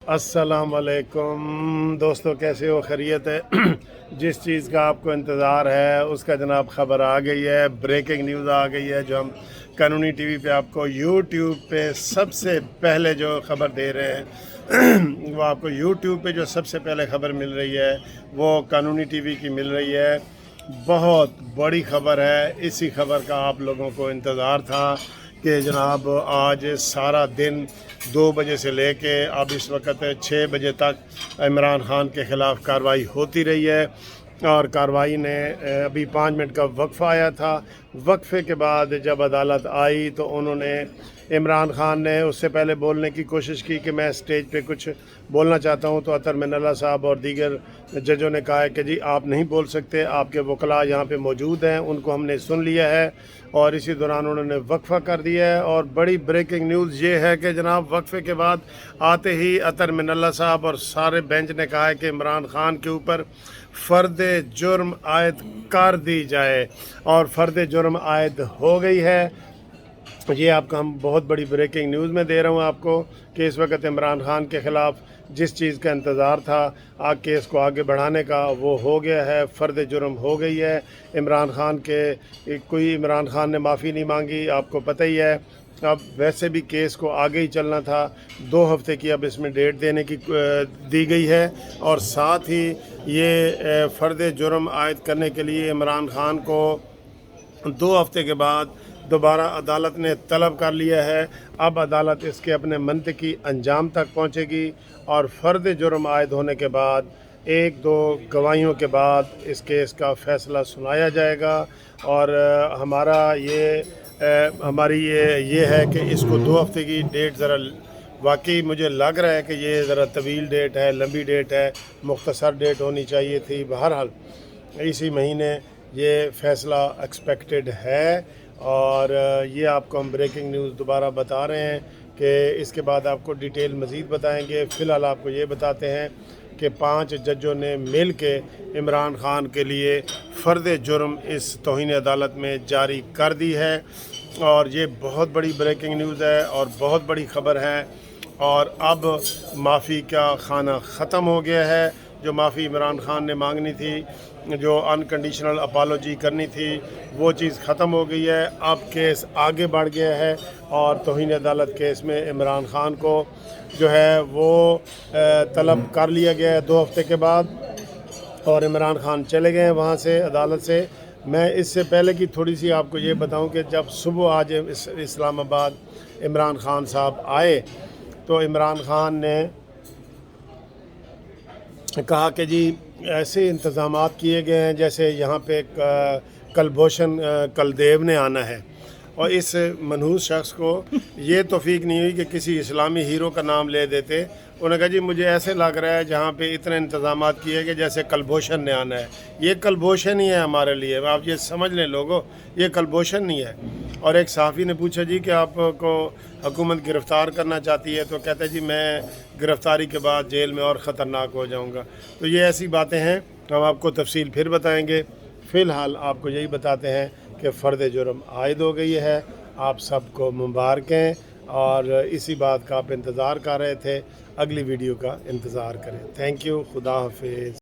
अस्सलाम वालेकुम दोस्तों, कैसे हो? खैरियत है? जिस चीज़ का आपको इंतज़ार है उसका जनाब ख़बर आ गई है। ब्रेकिंग न्यूज़ आ गई है जो हम कानूनी टीवी पे आपको यूट्यूब पे सबसे पहले जो ख़बर दे रहे हैं वो आपको यूट्यूब पे जो सबसे पहले ख़बर मिल रही है वो कानूनी टीवी की मिल रही है। बहुत बड़ी ख़बर है। इसी ख़बर का आप लोगों को इंतज़ार था कि जनाब आज सारा दिन 2 बजे से लेके अब इस वक्त 6 बजे तक इमरान ख़ान के ख़िलाफ़ कार्रवाई होती रही है। और कार्रवाई ने अभी 5 मिनट का वक्फ़ा आया था। वक्फ़े के बाद जब अदालत आई तो उन्होंने इमरान ख़ान ने उससे पहले बोलने की कोशिश की कि मैं स्टेज पे कुछ बोलना चाहता हूं, तो अतर मिनल्ला साहब और दीगर जजों ने कहा है कि जी आप नहीं बोल सकते, आपके वकला यहाँ पे मौजूद हैं, उनको हमने सुन लिया है। और इसी दौरान उन्होंने वक्फ़ा कर दिया है। और बड़ी ब्रेकिंग न्यूज़ ये है कि जनाब वक्फ़े के बाद आते ही अतर मिनल्ला साहब और सारे बेंच ने कहा है कि इमरान ख़ान के ऊपर फ़र्द जुर्म आयद कर दी जाए, और फ़र्द जुर्म आयद हो गई है। ये आपको हम बहुत बड़ी ब्रेकिंग न्यूज़ में दे रहा हूँ आपको कि इस वक्त इमरान ख़ान के ख़िलाफ़ जिस चीज़ का इंतज़ार था केस को आगे बढ़ाने का वो हो गया है। फ़र्द जुर्म हो गई है इमरान ख़ान के। कोई इमरान ख़ान ने माफ़ी नहीं मांगी, आपको पता ही है। अब वैसे भी केस को आगे ही चलना था। 2 हफ्ते की अब इसमें डेट देने की दी गई है। और साथ ही ये फ़र्द जुर्म आयद करने के लिए इमरान ख़ान को 2 हफ्ते के बाद दोबारा अदालत ने तलब कर लिया है। अब अदालत इसके अपने मंतकी अंजाम तक पहुंचेगी और फ़र्द जुर्म आयद होने के बाद 1-2 गवाहियों के बाद इस केस का फ़ैसला सुनाया जाएगा। और हमारी ये है कि इसको 2 हफ्ते की डेट ज़रा वाकई मुझे लग रहा है कि ये ज़रा तवील डेट है, लंबी डेट है, मुख्तसर डेट होनी चाहिए थी। बहरहाल इसी महीने ये फ़ैसला एक्सपेक्टेड है। और ये आपको हम ब्रेकिंग न्यूज़ दोबारा बता रहे हैं कि इसके बाद आपको डिटेल मज़ीद बताएंगे। फ़िलहाल आपको ये बताते हैं कि 5 जजों ने मिल के इमरान ख़ान के लिए फ़र्द जुर्म इस तौहीन अदालत में जारी कर दी है। और ये बहुत बड़ी ब्रेकिंग न्यूज़ है और बहुत बड़ी ख़बर है। और अब माफ़ी का खाना ख़त्म हो गया है। जो माफ़ी इमरान ख़ान ने मांगनी थी, जो अनकंडीशनल अपालॉजी करनी थी, वो चीज़ ख़त्म हो गई है। अब केस आगे बढ़ गया है और तौहीन अदालत केस में इमरान ख़ान को जो है वो तलब कर लिया गया है 2 हफ्ते के बाद। और इमरान ख़ान चले गए हैं वहाँ से, अदालत से। मैं इससे पहले कि थोड़ी सी आपको ये बताऊं कि जब सुबह आज इस्लामाबाद इमरान ख़ान साहब आए तो इमरान ख़ान ने कहा कि जी ऐसे इंतज़ामात किए गए हैं जैसे यहाँ पे कलभूषण कलदेव ने आना है। और इस मनहूस शख्स को ये तौफीक नहीं हुई कि किसी इस्लामी हीरो का नाम ले देते। उन्होंने कहा जी मुझे ऐसे लग रहा है जहाँ पे इतने इंतज़ामात किए गए जैसे कलभूषण ने आना है। ये कलभूषण ही है हमारे लिए, आप ये समझ लें लोगों, ये कलभूषण नहीं है। और एक सहाफ़ी ने पूछा जी कि आपको हुकूमत गिरफ़्तार करना चाहती है, तो कहते हैं जी मैं गिरफ़्तारी के बाद जेल में और ख़तरनाक हो जाऊँगा। तो ये ऐसी बातें हैं, हम आपको तफसील फिर बताएँगे। फ़िलहाल आपको यही बताते हैं कि फ़र्द जुर्म आयद हो गई है। आप सबको मुबारकें। और इसी बात का आप इंतज़ार कर रहे थे, अगली वीडियो का इंतज़ार करें। थैंक यू, खुदा हाफिज़।